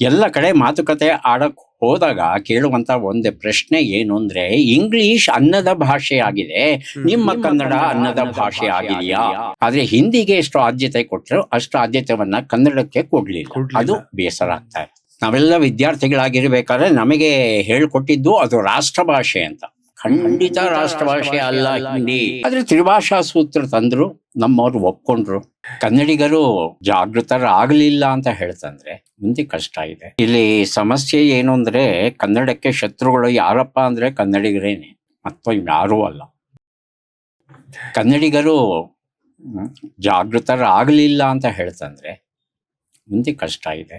ಎಲ್ಲ ಕಡೆ ಮಾತುಕತೆ ಆಡಕ್ ಹೋದಾಗ ಕೇಳುವಂತ ಒಂದು ಪ್ರಶ್ನೆ ಏನು ಅಂದ್ರೆ, ಇಂಗ್ಲಿಷ್ ಅನ್ನದ ಭಾಷೆ ಆಗಿದೆ, ನಿಮ್ಮ ಕನ್ನಡ ಅನ್ನದ ಭಾಷೆ ಆಗಿದೆಯಾ? ಆದ್ರೆ ಹಿಂದಿಗೆ ಎಷ್ಟು ಆದ್ಯತೆ ಕೊಟ್ಟರು ಅಷ್ಟು ಆದ್ಯತೆವನ್ನ ಕನ್ನಡಕ್ಕೆ ಕೊಡ್ಲಿಲ್ಲ. ಅದು ಬೇಸರ ಆಗ್ತಾ ಇದೆ. ನಾವೆಲ್ಲ ವಿದ್ಯಾರ್ಥಿಗಳಾಗಿರ್ಬೇಕಾದ್ರೆ ನಮಗೆ ಹೇಳ್ಕೊಟ್ಟಿದ್ದು ಅದು ರಾಷ್ಟ್ರ ಭಾಷೆ ಅಂತ. ಖಂಡಿತ ರಾಷ್ಟ್ರ ಭಾಷೆ ಅಲ್ಲ ಹಿಂದಿ. ಆದ್ರೆ ತ್ರಿಭಾಷಾ ಸೂತ್ರ ತಂದ್ರು, ನಮ್ಮವ್ರು ಒಪ್ಕೊಂಡ್ರು. ಕನ್ನಡಿಗರು ಜಾಗೃತರಾಗಲಿಲ್ಲ ಅಂತ ಹೇಳ್ತಂದ್ರೆ ಮುಂದೆ ಕಷ್ಟ ಇದೆ. ಇಲ್ಲಿ ಸಮಸ್ಯೆ ಏನು ಅಂದ್ರೆ, ಕನ್ನಡಕ್ಕೆ ಶತ್ರುಗಳು ಯಾರಪ್ಪ ಅಂದ್ರೆ ಕನ್ನಡಿಗರೇನೆ, ಮತ್ತು ಯಾರೂ ಅಲ್ಲ. ಕನ್ನಡಿಗರು ಜಾಗೃತರಾಗಲಿಲ್ಲ ಅಂತ ಹೇಳ್ತಂದ್ರೆ ಮುಂದೆ ಕಷ್ಟ ಇದೆ.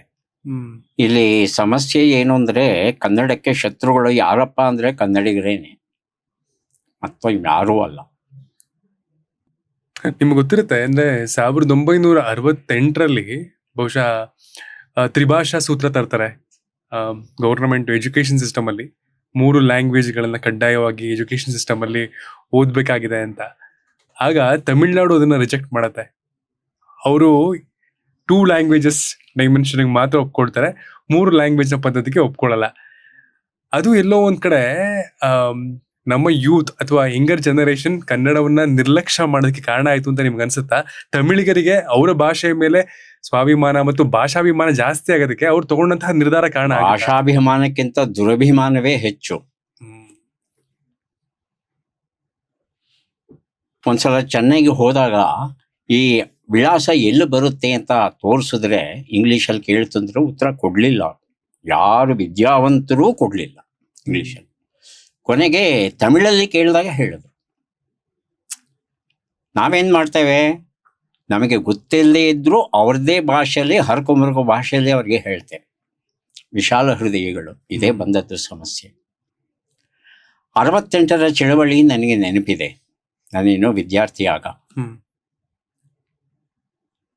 ಇಲ್ಲಿ ಸಮಸ್ಯೆ ಏನು ಅಂದ್ರೆ, ಕನ್ನಡಕ್ಕೆ ಶತ್ರುಗಳು ಯಾರಪ್ಪ ಅಂದ್ರೆ ಕನ್ನಡಿಗರೇನೆ, ಮತ್ತು ಯಾರೂ ಅಲ್ಲ. ನಿಮ್ಗೆ ಗೊತ್ತಿರುತ್ತೆ ಅಂದ್ರೆ 1968ರಲ್ಲಿ ಬಹುಶಃ ತ್ರಿಭಾಷಾ ಸೂತ್ರ ತರ್ತಾರೆ ಗವರ್ನಮೆಂಟ್ ಎಜುಕೇಶನ್ ಸಿಸ್ಟಮ್ ಅಲ್ಲಿ. 3 ಲ್ಯಾಂಗ್ವೇಜ್ಗಳನ್ನ ಕಡ್ಡಾಯವಾಗಿ ಎಜುಕೇಶನ್ ಸಿಸ್ಟಮ್ ಅಲ್ಲಿ ಓದ್ಬೇಕಾಗಿದೆ ಅಂತ. ಆಗ ತಮಿಳ್ನಾಡು ಅದನ್ನ ರಿಜೆಕ್ಟ್ ಮಾಡತ್ತೆ. ಅವರು 2 ಲ್ಯಾಂಗ್ವೇಜಸ್ ಡೈಮೆನ್ಷನ್ ಮಾತ್ರ ಒಪ್ಕೊಳ್ತಾರೆ, 3 ಲ್ಯಾಂಗ್ವೇಜ್ ನ ಪದ್ಧತಿಗೆ ಒಪ್ಕೊಳ್ಳಲ್ಲ. ಅದು ಎಲ್ಲೋ ಒಂದ್ ಕಡೆ ನಮ್ಮ ಯೂತ್ ಅಥವಾ ಯಂಗರ್ ಜನರೇಷನ್ ಕನ್ನಡವನ್ನ ನಿರ್ಲಕ್ಷ್ಯ ಮಾಡೋದಕ್ಕೆ ಕಾರಣ ಆಯ್ತು ಅಂತ ನಿಮ್ಗೆ ಅನ್ಸುತ್ತಾ? ತಮಿಳಿಗರಿಗೆ ಅವರ ಭಾಷೆಯ ಮೇಲೆ ಸ್ವಾಭಿಮಾನ ಮತ್ತು ಭಾಷಾಭಿಮಾನ ಜಾಸ್ತಿ ಆಗೋದಕ್ಕೆ ಅವ್ರು ತಗೊಂಡಂತಹ ನಿರ್ಧಾರ ಕಾರಣ? ಭಾಷಾಭಿಮಾನಕ್ಕಿಂತ ದುರಭಿಮಾನವೇ ಹೆಚ್ಚು. ಒಂದ್ಸಲ ಚೆನ್ನೈಗೆ ಹೋದಾಗ ಈ ವಿಳಾಸ ಎಲ್ಲಿ ಬರುತ್ತೆ ಅಂತ ತೋರಿಸಿದ್ರೆ ಇಂಗ್ಲಿಷಲ್ಲಿ ಕೇಳ್ತಂದ್ರು ಉತ್ತರ ಕೊಡ್ಲಿಲ್ಲ. ಯಾರು ವಿದ್ಯಾವಂತರೂ ಕೊಡ್ಲಿಲ್ಲ ಇಂಗ್ಲಿಷಲ್ಲಿ. ಕೊನೆಗೆ ತಮಿಳಲ್ಲಿ ಕೇಳಿದಾಗ ಹೇಳಿದ್ರು. ನಾವೇನ್ ಮಾಡ್ತೇವೆ, ನಮಗೆ ಗೊತ್ತಿಲ್ಲದೆ ಇದ್ರೂ ಅವ್ರದ್ದೇ ಭಾಷೆಯಲ್ಲಿ ಹರ್ಕೊಂಬರ್ಕೋ ಭಾಷೆಯಲ್ಲಿ ಅವ್ರಿಗೆ ಹೇಳ್ತೇವೆ. ವಿಶಾಲ ಹೃದಯಗಳು. ಇದೇ ಬಂದದ್ದು ಸಮಸ್ಯೆ. 68ರ ಚಳವಳಿ ನನಗೆ ನೆನಪಿದೆ. ನಾನೇನೋ ವಿದ್ಯಾರ್ಥಿ ಆಗ.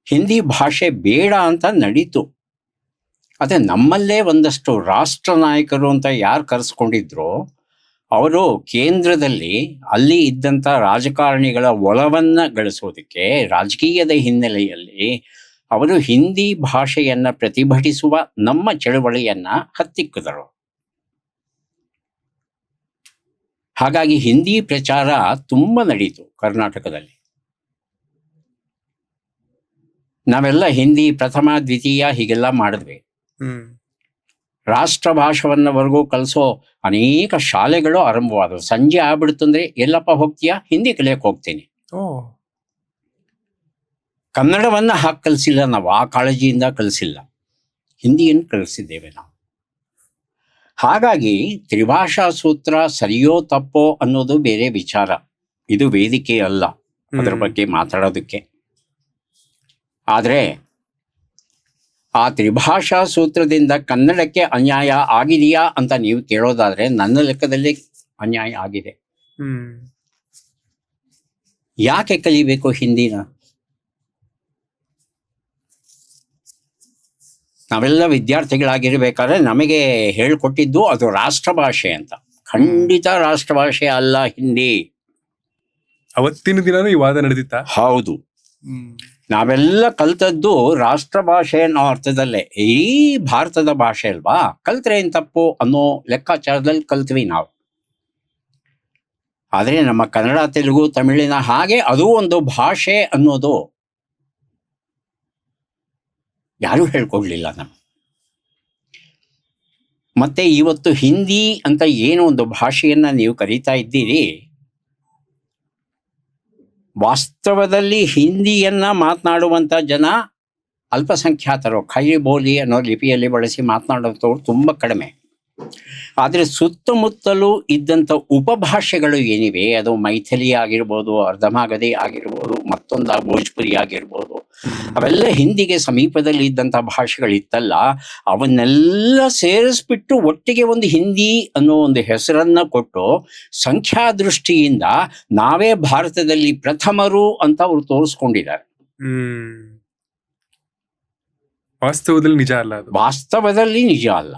ಹಿಂದಿ ಭಾಷೆ ಬೇಡ ಅಂತ ನಡೀತು. ಅದೇ ನಮ್ಮಲ್ಲೇ ಒಂದಷ್ಟು ರಾಷ್ಟ್ರ ನಾಯಕರು ಅಂತ ಯಾರು ಕರೆಸ್ಕೊಂಡಿದ್ರು, ಅವರು ಕೇಂದ್ರದಲ್ಲಿ ಅಲ್ಲಿ ಇದ್ದಂಥ ರಾಜಕಾರಣಿಗಳ ಒಲವನ್ನ ಗಳಿಸೋದಕ್ಕೆ ರಾಜಕೀಯದ ಹಿನ್ನೆಲೆಯಲ್ಲಿ ಅವರು ಹಿಂದಿ ಭಾಷೆಯನ್ನ ಪ್ರತಿಭಟಿಸುವ ನಮ್ಮ ಚಳವಳಿಯನ್ನ ಹತ್ತಿಕ್ಕಿದರು. ಹಾಗಾಗಿ ಹಿಂದಿ ಪ್ರಚಾರ ತುಂಬ ನಡೀತು ಕರ್ನಾಟಕದಲ್ಲಿ. ನಾವೆಲ್ಲ ಹಿಂದಿ ಪ್ರಥಮ ದ್ವಿತೀಯ ಹೀಗೆಲ್ಲ ಮಾಡಿದ್ವಿ. ರಾಷ್ಟ್ರ ಭಾಷೆವನ್ನವರೆಗೂ ಕಲಿಸೋ ಅನೇಕ ಶಾಲೆಗಳು ಆರಂಭವಾದವು. ಸಂಜೆ ಆಗ್ಬಿಡ್ತು ಅಂದ್ರೆ ಎಲ್ಲಪ್ಪ ಹೋಗ್ತೀಯಾ? ಹಿಂದಿ ಕಲಿಯಕ್ಕೆ ಹೋಗ್ತೀನಿ. ಕನ್ನಡವನ್ನ ಹಾಕಿ ಕಲಿಸಿಲ್ಲ ನಾವು, ಆ ಕಾಳಜಿಯಿಂದ ಕಲಿಸಿಲ್ಲ, ಹಿಂದಿಯನ್ನು ಕಲಿಸಿದ್ದೇವೆ ನಾವು. ಹಾಗಾಗಿ ತ್ರಿಭಾಷಾ ಸೂತ್ರ ಸರಿಯೋ ತಪ್ಪೋ ಅನ್ನೋದು ಬೇರೆ ವಿಚಾರ. ಇದು ವೇದಿಕೆ ಅಲ್ಲ ಅದರ ಬಗ್ಗೆ ಮಾತಾಡೋದಕ್ಕೆ. ಆದರೆ ಆ ತ್ರಿಭಾಷಾ ಸೂತ್ರದಿಂದ ಕನ್ನಡಕ್ಕೆ ಅನ್ಯಾಯ ಆಗಿದೆಯಾ ಅಂತ ನೀವು ಕೇಳೋದಾದ್ರೆ ನನ್ನ ಲೆಕ್ಕದಲ್ಲಿ ಅನ್ಯಾಯ ಆಗಿದೆ. ಯಾಕೆ ಕಲಿಬೇಕು ಹಿಂದಿನ? ನಾವೆಲ್ಲ ವಿದ್ಯಾರ್ಥಿಗಳಾಗಿರ್ಬೇಕಾದ್ರೆ ನಮಗೆ ಹೇಳ್ಕೊಟ್ಟಿದ್ದು ಅದು ರಾಷ್ಟ್ರ ಭಾಷೆ ಅಂತ. ಖಂಡಿತ ರಾಷ್ಟ್ರ ಭಾಷೆ ಅಲ್ಲ ಹಿಂದಿ. ಅವತ್ತಿನ ದಿನ ಈ ವಾದ ನಡೆದಿತ್ತ? ಹೌದು. ನಾವೆಲ್ಲ ಕಲ್ತದ್ದು ರಾಷ್ಟ್ರ ಭಾಷೆ ಅನ್ನೋ ಅರ್ಥದಲ್ಲೇ. ಈ ಭಾರತದ ಭಾಷೆ ಅಲ್ವಾ, ಕಲ್ತ್ರೆ ಏನ್ ತಪ್ಪು ಅನ್ನೋ ಲೆಕ್ಕಾಚಾರದಲ್ಲಿ ಕಲ್ತ್ವಿ ನಾವು. ಆದರೆ ನಮ್ಮ ಕನ್ನಡ, ತೆಲುಗು, ತಮಿಳಿನ ಹಾಗೆ ಅದು ಒಂದು ಭಾಷೆ ಅನ್ನೋದು ಯಾರೂ ಹೇಳ್ಕೊಡ್ಲಿಲ್ಲ ನಮ್ಗೆ. ಮತ್ತೆ ಇವತ್ತು ಹಿಂದಿ ಅಂತ ಏನೋ ಒಂದು ಭಾಷೆಯನ್ನ ನೀವು ಕರೀತಾ ಇದ್ದೀರಿ, ವಾಸ್ತವದಲ್ಲಿ ಹಿಂದಿಯನ್ನ ಮಾತನಾಡುವಂಥ ಜನ ಅಲ್ಪಸಂಖ್ಯಾತರು. ಖೈ ಬೋಲಿ ಅನ್ನೋ ಲಿಪಿಯಲ್ಲಿ ಬಳಸಿ ಮಾತನಾಡುವಂಥವ್ರು ತುಂಬ ಕಡಿಮೆ. ಆದರೆ ಸುತ್ತಮುತ್ತಲೂ ಇದ್ದಂಥ ಉಪಭಾಷೆಗಳು ಏನಿವೆ, ಅದು ಮೈಥಿಲಿ ಆಗಿರ್ಬೋದು, ಅರ್ಧಮಾಗಧಿ ಆಗಿರ್ಬೋದು, ಮತ್ತೊಂದು ಭೋಜ್ಪುರಿ ಆಗಿರ್ಬೋದು, ಅವೆಲ್ಲ ಹಿಂದಿಗೆ ಸಮೀಪದಲ್ಲಿ ಇದ್ದಂಥ ಭಾಷೆಗಳಿತ್ತಲ್ಲ, ಅವನ್ನೆಲ್ಲ ಸೇರಿಸ್ಬಿಟ್ಟು ಒಟ್ಟಿಗೆ ಒಂದು ಹಿಂದಿ ಅನ್ನೋ ಒಂದು ಹೆಸರನ್ನ ಕೊಟ್ಟು ಸಂಖ್ಯಾ ದೃಷ್ಟಿಯಿಂದ ನಾವೇ ಭಾರತದಲ್ಲಿ ಪ್ರಥಮರು ಅಂತ ಅವರು ತೋರಿಸ್ಕೊಂಡಿದ್ದಾರೆ. ವಾಸ್ತವದಲ್ಲಿ ನಿಜ ಅಲ್ಲ ಅದು. ವಾಸ್ತವದಲ್ಲಿ ನಿಜ ಅಲ್ಲ.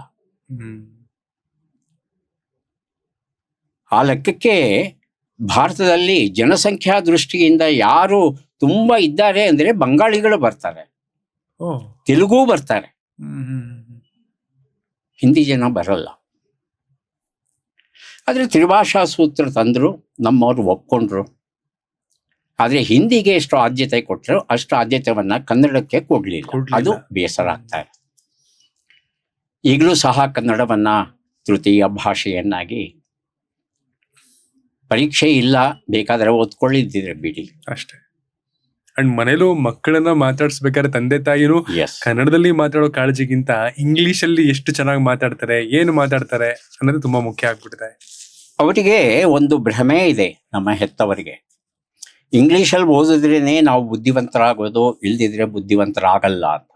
ಆ ಲೆಕ್ಕಕ್ಕೆ ಭಾರತದಲ್ಲಿ ಜನಸಂಖ್ಯಾ ದೃಷ್ಟಿಯಿಂದ ಯಾರು ತುಂಬಾ ಇದ್ದಾರೆ ಅಂದ್ರೆ ಬಂಗಾಳಿಗಳು ಬರ್ತಾರೆ, ತೆಲುಗು ಬರ್ತಾರೆ. ಹಿಂದಿ ಜನ ಬರಲ್ಲ. ಆದರೆ ತ್ರಿಭಾಷಾ ಸೂತ್ರ ತಂದರು, ನಮ್ಮವರು ಒಪ್ಕೊಂಡ್ರು. ಆದರೆ ಹಿಂದಿಗೆ ಎಷ್ಟು ಆದ್ಯತೆ ಕೊಟ್ಟರು ಅಷ್ಟು ಆದ್ಯತೆಯನ್ನು ಕನ್ನಡಕ್ಕೆ ಕೊಡಲಿಲ್ಲ. ಅದು ಬೇಸರ ಆಗ್ತಾ ಇದೆ. ಈಗಲೂ ಸಹ ಕನ್ನಡವನ್ನು ತೃತೀಯ ಭಾಷೆಯನ್ನಾಗಿ, ಪರೀಕ್ಷೆ ಇಲ್ಲ ಬೇಕಾದರೆ ಓದ್ಕೊಳ್ಳಿದ್ದಿದ್ರೆ ಬಿಡಿ ಅಷ್ಟೇ. ಅಂಡ್ ಮನೇಲೂ ಮಕ್ಕಳನ್ನ ಮಾತಾಡ್ಸ್ಬೇಕಾದ್ರೆ ತಂದೆ ತಾಯಿನೂ ಎಸ್ ಕನ್ನಡದಲ್ಲಿ ಮಾತಾಡೋ ಕಾಳಜಿಗಿಂತ ಇಂಗ್ಲಿಷ್ ಅಲ್ಲಿ ಎಷ್ಟು ಚೆನ್ನಾಗಿ ಮಾತಾಡ್ತಾರೆ, ಏನು ಮಾತಾಡ್ತಾರೆ ಅನ್ನೋದು ತುಂಬಾ ಮುಖ್ಯ ಆಗ್ಬಿಟ್ಟಿದೆ. ಅವರಿಗೆ ಒಂದು ಭ್ರಮೆ ಇದೆ, ನಮ್ಮ ಹೆತ್ತವರಿಗೆ, ಇಂಗ್ಲೀಷಲ್ಲಿ ಓದಿದ್ರೇನೆ ನಾವು ಬುದ್ಧಿವಂತರಾಗೋದು, ಇಲ್ದಿದ್ರೆ ಬುದ್ಧಿವಂತರಾಗಲ್ಲ ಅಂತ.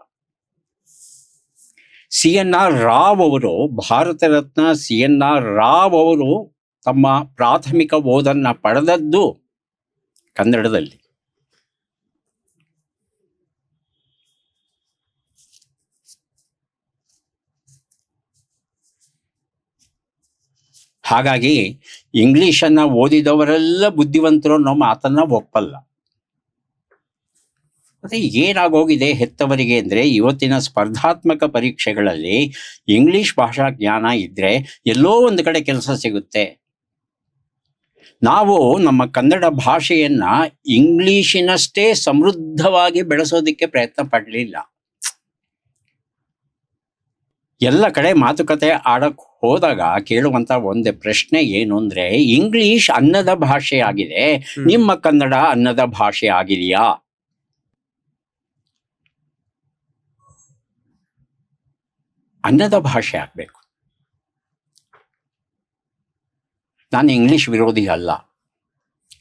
CNR ರಾವ್ ಅವರು, ಭಾರತ ರತ್ನ CNR ರಾವ್ ಅವರು ತಮ್ಮ ಪ್ರಾಥಮಿಕ ಓದನ್ನ ಪಡೆದದ್ದು ಕನ್ನಡದಲ್ಲಿ. ಹಾಗಾಗಿ ಇಂಗ್ಲಿಷನ್ನ ಓದಿದವರೆಲ್ಲ ಬುದ್ಧಿವಂತರು ಅನ್ನೋ ಮಾತನ್ನ ಒಪ್ಪಲ್ಲ. ಮತ್ತೆ ಏನಾಗೋಗಿದೆ ಹೆತ್ತವರಿಗೆ ಅಂದರೆ, ಇವತ್ತಿನ ಸ್ಪರ್ಧಾತ್ಮಕ ಪರೀಕ್ಷೆಗಳಲ್ಲಿ ಇಂಗ್ಲಿಷ್ ಭಾಷಾ ಜ್ಞಾನ ಇದ್ದರೆ ಎಲ್ಲೋ ಒಂದು ಕಡೆ ಕೆಲಸ ಸಿಗುತ್ತೆ. ನಾವು ನಮ್ಮ ಕನ್ನಡ ಭಾಷೆಯನ್ನ ಇಂಗ್ಲಿಶಿನಷ್ಟೇ ಸಮೃದ್ಧವಾಗಿ ಬೆಳೆಸೋದಕ್ಕೆ ಪ್ರಯತ್ನ ಪಡಲಿಲ್ಲ. ಎಲ್ಲ ಕಡೆ ಮಾತುಕತೆ ಆಡಕ್ಕೆ ಹೋದಾಗ ಕೇಳುವಂತ ಒಂದೇ ಪ್ರಶ್ನೆ ಏನು ಅಂದ್ರೆ, ಇಂಗ್ಲಿಷ್ ಅನ್ನದ ಭಾಷೆ ಆಗಿದೆ, ನಿಮ್ಮ ಕನ್ನಡ ಅನ್ನದ ಭಾಷೆ ಆಗಿದೆಯಾ? ಅನ್ನದ ಭಾಷೆ ಆಗಬೇಕು. ನಾನು ಇಂಗ್ಲಿಷ್ ವಿರೋಧಿ ಅಲ್ಲ,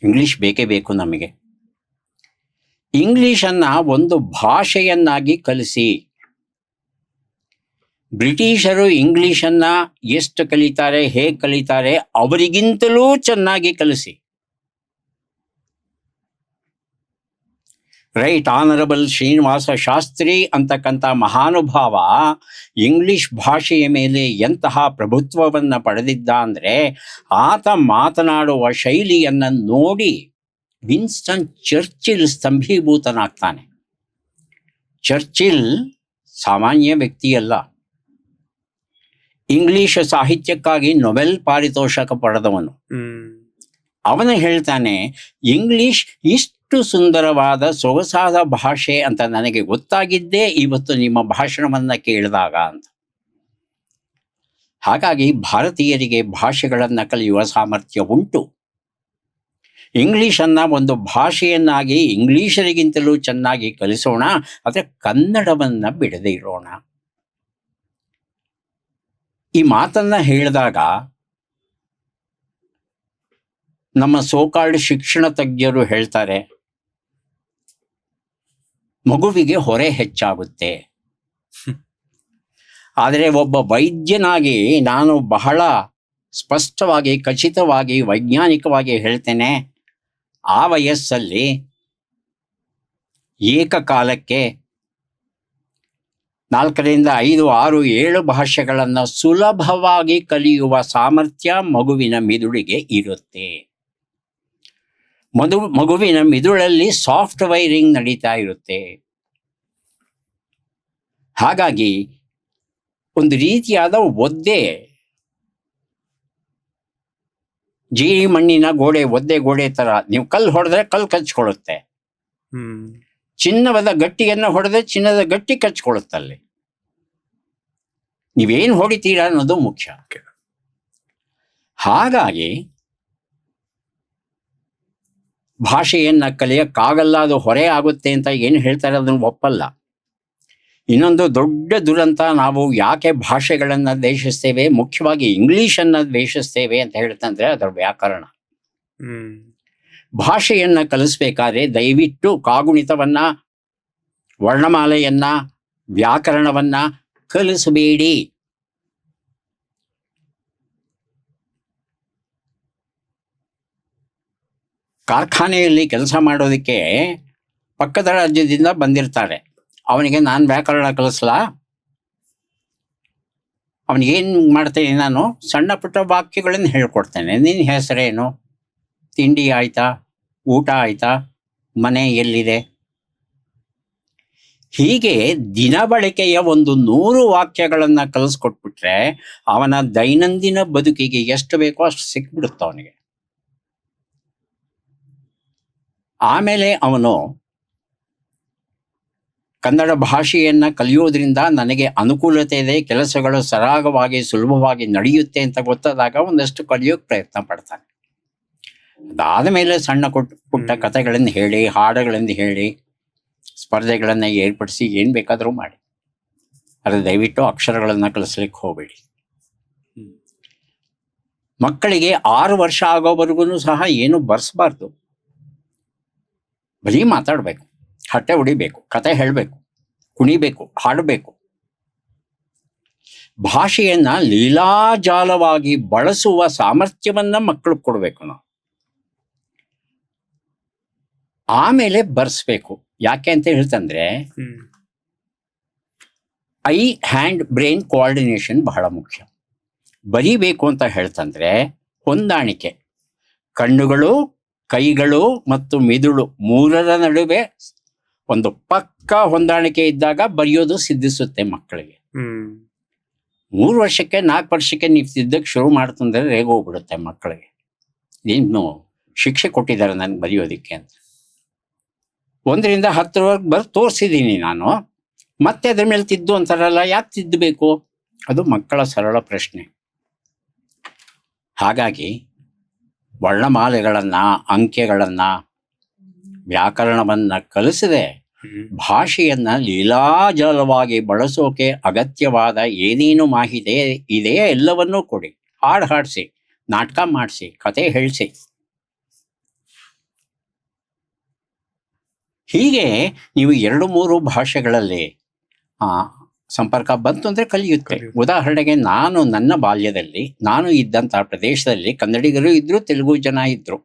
ಇಂಗ್ಲಿಷ್ ಬೇಕೇ ಬೇಕು ನಮಗೆ. ಇಂಗ್ಲಿಷನ್ನ ಒಂದು ಭಾಷೆಯನ್ನಾಗಿ ಕಲಿಸಿ. ಬ್ರಿಟಿಷರು ಇಂಗ್ಲಿಷನ್ನ ಎಷ್ಟು ಕಲಿತಾರೆ, ಹೇಗೆ ಕಲಿತಾರೆ, ಅವರಿಗಿಂತಲೂ ಚೆನ್ನಾಗಿ ಕಲಿಸಿ. ರೈಟ್ ಆನರಬಲ್ ಶ್ರೀನಿವಾಸ ಶಾಸ್ತ್ರಿ ಅಂತಕ್ಕಂಥ ಮಹಾನುಭಾವ ಇಂಗ್ಲಿಷ್ ಭಾಷೆಯ ಮೇಲೆ ಎಂತಹ ಪ್ರಭುತ್ವವನ್ನು ಪಡೆದಿದ್ದ ಅಂದರೆ, ಆತ ಮಾತನಾಡುವ ಶೈಲಿಯನ್ನು ನೋಡಿ ವಿನ್ಸ್ಟನ್ ಚರ್ಚಿಲ್ ಸ್ತಂಭೀಭೂತನಾಗ್ತಾನೆ. ಚರ್ಚಿಲ್ ಸಾಮಾನ್ಯ ವ್ಯಕ್ತಿಯಲ್ಲ, ಇಂಗ್ಲಿಷ್ ಸಾಹಿತ್ಯಕ್ಕಾಗಿ ನೊಬೆಲ್ ಪಾರಿತೋಷಕ ಪಡೆದವನು. ಅವನು ಹೇಳ್ತಾನೆ, ಇಂಗ್ಲಿಷ್ ಇಷ್ಟು ಸುಂದರವಾದ ಸೊಗಸಾದ ಭಾಷೆ ಅಂತ ನನಗೆ ಗೊತ್ತಾಗಿದ್ದೇ ಇವತ್ತು ನಿಮ್ಮ ಭಾಷಣವನ್ನ ಕೇಳಿದಾಗ ಅಂತ. ಹಾಗಾಗಿ ಭಾರತೀಯರಿಗೆ ಭಾಷೆಗಳನ್ನು ಕಲಿಯುವ ಸಾಮರ್ಥ್ಯ ಉಂಟು. ಇಂಗ್ಲಿಷನ್ನ ಒಂದು ಭಾಷೆಯನ್ನಾಗಿ ಇಂಗ್ಲಿಷರಿಗಿಂತಲೂ ಚೆನ್ನಾಗಿ ಕಲಿಸೋಣ, ಆದರೆ ಕನ್ನಡವನ್ನ ಬಿಡದೇ ಇರೋಣ. ಈ ಮಾತನ್ನ ಹೇಳಿದಾಗ ನಮ್ಮ ಸೋಕಾಲ್ಡ್ ಶಿಕ್ಷಣ ತಜ್ಞರು ಹೇಳ್ತಾರೆ, ಮಗುವಿಗೆ ಹೊರೆ ಹೆಚ್ಚಾಗುತ್ತೆ. ಆದರೆ ಒಬ್ಬ ವೈದ್ಯನಾಗಿ ನಾನು ಬಹಳ ಸ್ಪಷ್ಟವಾಗಿ, ಖಚಿತವಾಗಿ, ವೈಜ್ಞಾನಿಕವಾಗಿ ಹೇಳ್ತೇನೆ, ಆ ವಯಸ್ಸಲ್ಲಿ ಏಕಕಾಲಕ್ಕೆ 4 ರಿಂದ 5, 6, 7 ಭಾಷೆಗಳನ್ನು ಸುಲಭವಾಗಿ ಕಲಿಯುವ ಸಾಮರ್ಥ್ಯ ಮಗುವಿನ ಮಿದುಳಿಗೆ ಇರುತ್ತೆ. ಮಗುವಿನ ಮಿದುಳಲ್ಲಿ ಸಾಫ್ಟ್ ವೈರಿಂಗ್ ನಡೀತಾ ಇರುತ್ತೆ. ಹಾಗಾಗಿ ಒಂದು ರೀತಿಯಾದ ಒದ್ದೆ, ಜೀರಿ ಮಣ್ಣಿನ ಗೋಡೆ, ಒದ್ದೆ ಗೋಡೆ ತರ, ನೀವು ಕಲ್ಲು ಹೊಡೆದ್ರೆ ಕಲ್ಲು ಕಚ್ಕೊಳ್ಳುತ್ತೆ, ಚಿನ್ನದ ಗಟ್ಟಿಯನ್ನು ಹೊಡೆದ್ರೆ ಚಿನ್ನದ ಗಟ್ಟಿ ಕಚ್ಕೊಳ್ಳುತ್ತಲ್ಲಿ. ನೀವೇನು ಹೊಡಿತೀರಾ ಅನ್ನೋದು ಮುಖ್ಯ. ಹಾಗಾಗಿ ಭಾಷೆಯನ್ನ ಕಲಿಯಕ್ಕಾಗಲ್ಲ, ಅದು ಹೊರೆ ಆಗುತ್ತೆ ಅಂತ ಏನು ಹೇಳ್ತಾರೆ ಅದನ್ನು ಒಪ್ಪಲ್ಲ. ಇನ್ನೊಂದು ದೊಡ್ಡ ದುರಂತ, ನಾವು ಯಾಕೆ ಭಾಷೆಗಳನ್ನು ದ್ವೇಷಿಸ್ತೇವೆ, ಮುಖ್ಯವಾಗಿ ಇಂಗ್ಲಿಷನ್ನು ದ್ವೇಷಿಸ್ತೇವೆ ಅಂತ ಹೇಳ್ತಂದ್ರೆ ಅದರ ವ್ಯಾಕರಣ. ಭಾಷೆಯನ್ನ ಕಲಿಸ್ಬೇಕಾದ್ರೆ ದಯವಿಟ್ಟು ಕಾಗುಣಿತವನ್ನ, ವರ್ಣಮಾಲೆಯನ್ನ, ವ್ಯಾಕರಣವನ್ನ ಕಲಿಸಬೇಡಿ. ಕಾರ್ಖಾನೆಯಲ್ಲಿ ಕೆಲಸ ಮಾಡೋದಕ್ಕೆ ಪಕ್ಕದ ರಾಜ್ಯದಿಂದ ಬಂದಿರ್ತಾರೆ, ಅವನಿಗೆ ನಾನು ವ್ಯಾಕರಣ ಕಲಿಸ್ಲಾ? ಅವನಿಗೇನು ಮಾಡ್ತೇನೆ, ನಾನು ಸಣ್ಣ ಪುಟ್ಟ ವಾಕ್ಯಗಳನ್ನು ಹೇಳ್ಕೊಡ್ತೇನೆ. ನಿನ್ನ ಹೆಸರೇನು, ತಿಂಡಿ ಆಯ್ತಾ, ಊಟ ಆಯ್ತಾ, ಮನೆ ಎಲ್ಲಿದೆ, ಹೀಗೆ ದಿನಬಳಕೆಯ ಒಂದು 100 ವಾಕ್ಯಗಳನ್ನ ಕಲಿಸ್ಕೊಟ್ಬಿಟ್ರೆ ಅವನ ದೈನಂದಿನ ಬದುಕಿಗೆ ಎಷ್ಟು ಬೇಕೋ ಅಷ್ಟು ಸಿಕ್ಬಿಡುತ್ತೆ ಅವನಿಗೆ. ಆಮೇಲೆ ಅವನು ಕನ್ನಡ ಭಾಷೆಯನ್ನ ಕಲಿಯೋದ್ರಿಂದ ನನಗೆ ಅನುಕೂಲತೆ ಇದೆ, ಕೆಲಸಗಳು ಸರಾಗವಾಗಿ ಸುಲಭವಾಗಿ ನಡೆಯುತ್ತೆ ಅಂತ ಗೊತ್ತಾದಾಗ ಒಂದಷ್ಟು ಕಲಿಯೋಕೆ ಪ್ರಯತ್ನ ಪಡ್ತಾನೆ. ಅದಾದ ಮೇಲೆ ಸಣ್ಣ ಪುಟ್ಟ ಕಥೆಗಳನ್ನು ಹೇಳಿ, ಹಾಡುಗಳನ್ನು ಹೇಳಿ, ಸ್ಪರ್ಧೆಗಳನ್ನು ಏರ್ಪಡಿಸಿ ಏನು ಬೇಕಾದರೂ ಮಾಡಿ. ಆದರೆ ದಯವಿಟ್ಟು ಅಕ್ಷರಗಳನ್ನು ಕಲಿಸ್ಲಿಕ್ಕೆ ಹೋಗಬೇಡಿ. ಮಕ್ಕಳಿಗೆ 6 ವರ್ಷ ಆಗೋವರೆಗೂ ಸಹ ಏನು ಬರ್ಸ್ಬಾರ್ದು. ಬರೀ ಮಾತಾಡಬೇಕು, ಹಟ್ಟೆ ಹೊಡಿಬೇಕು, ಕತೆ ಹೇಳಬೇಕು, ಕುಣಿಬೇಕು, ಹಾಡಬೇಕು. ಭಾಷೆಯನ್ನ ಲೀಲಾಜಾಲವಾಗಿ ಬಳಸುವ ಸಾಮರ್ಥ್ಯವನ್ನ ಮಕ್ಕಳು ಕೊಡಬೇಕು ನಾವು. ಆಮೇಲೆ ಬರ್ಸ್ಬೇಕು. ಯಾಕೆ ಅಂತ ಹೇಳ್ತಂದ್ರೆ ಐ ಹ್ಯಾಂಡ್ ಬ್ರೈನ್ ಕೋಆರ್ಡಿನೇಷನ್ ಬಹಳ ಮುಖ್ಯ. ಬರೀಬೇಕು ಅಂತ ಹೇಳ್ತಂದ್ರೆ ಹೊಂದಾಣಿಕೆ, ಕಣ್ಣುಗಳು, ಕೈಗಳು ಮತ್ತು ಮಿದುಳು 3ರ ನಡುವೆ ಒಂದು ಪಕ್ಕಾ ಹೊಂದಾಣಿಕೆ ಇದ್ದಾಗ ಬರೆಯೋದು ಸಿದ್ಧಿಸುತ್ತೆ ಮಕ್ಕಳಿಗೆ. 3 ವರ್ಷಕ್ಕೆ 4 ವರ್ಷಕ್ಕೆ ನೀವು ತಿದ್ದಕ್ಕೆ ಶುರು ಮಾಡ್ತಂದ್ರೆ ರೇಗೋಗ್ಬಿಡುತ್ತೆ ಮಕ್ಕಳಿಗೆ. ಇನ್ನು ಶಿಕ್ಷೆ ಕೊಟ್ಟಿದ್ದಾರೆ ನನಗೆ ಬರೆಯೋದಿಕ್ಕೆ ಅಂತ. 1ರಿಂದ 10ರವರೆಗೆ ಬರ್ ತೋರಿಸಿದ್ದೀನಿ ನಾನು, ಮತ್ತೆ ಅದ್ರ ಮೇಲೆ ತಿದ್ದು ಅಂತಾರಲ್ಲ, ಯಾಕೆ ತಿದ್ದಬೇಕು? ಅದು ಮಕ್ಕಳ ಸರಳ ಪ್ರಶ್ನೆ. ಹಾಗಾಗಿ ವರ್ಣಮಾಲೆಗಳನ್ನ, ಅಂಕೆಗಳನ್ನ, ವ್ಯಾಕರಣವನ್ನ ಕಲಿಸದೆ ಭಾಷೆಯನ್ನ ಲೀಲಾಜಾಲವಾಗಿ ಬಳಸೋಕೆ ಅಗತ್ಯವಾದ ಏನೇನು ಮಾಹಿತಿ ಇದೆಯೇ ಎಲ್ಲವನ್ನೂ ಕೊಡಿ. ಹಾಡಿಸಿ, ನಾಟಕ ಮಾಡಿಸಿ, ಕತೆ ಹೇಳಿಸಿ. ಹೀಗೆ ನೀವು 2-3 ಭಾಷೆಗಳಲ್ಲಿ ಸಂಪರ್ಕ ಬಂತು ಅಂದರೆ ಕಲಿಯುತ್ತೆ. ಉದಾಹರಣೆಗೆ ನಾನು ನನ್ನ ಬಾಲ್ಯದಲ್ಲಿ ನಾನು ಇದ್ದಂಥ ಪ್ರದೇಶದಲ್ಲಿ ಕನ್ನಡಿಗರು ಇದ್ದರು, ತೆಲುಗು ಜನ ಇದ್ದರು.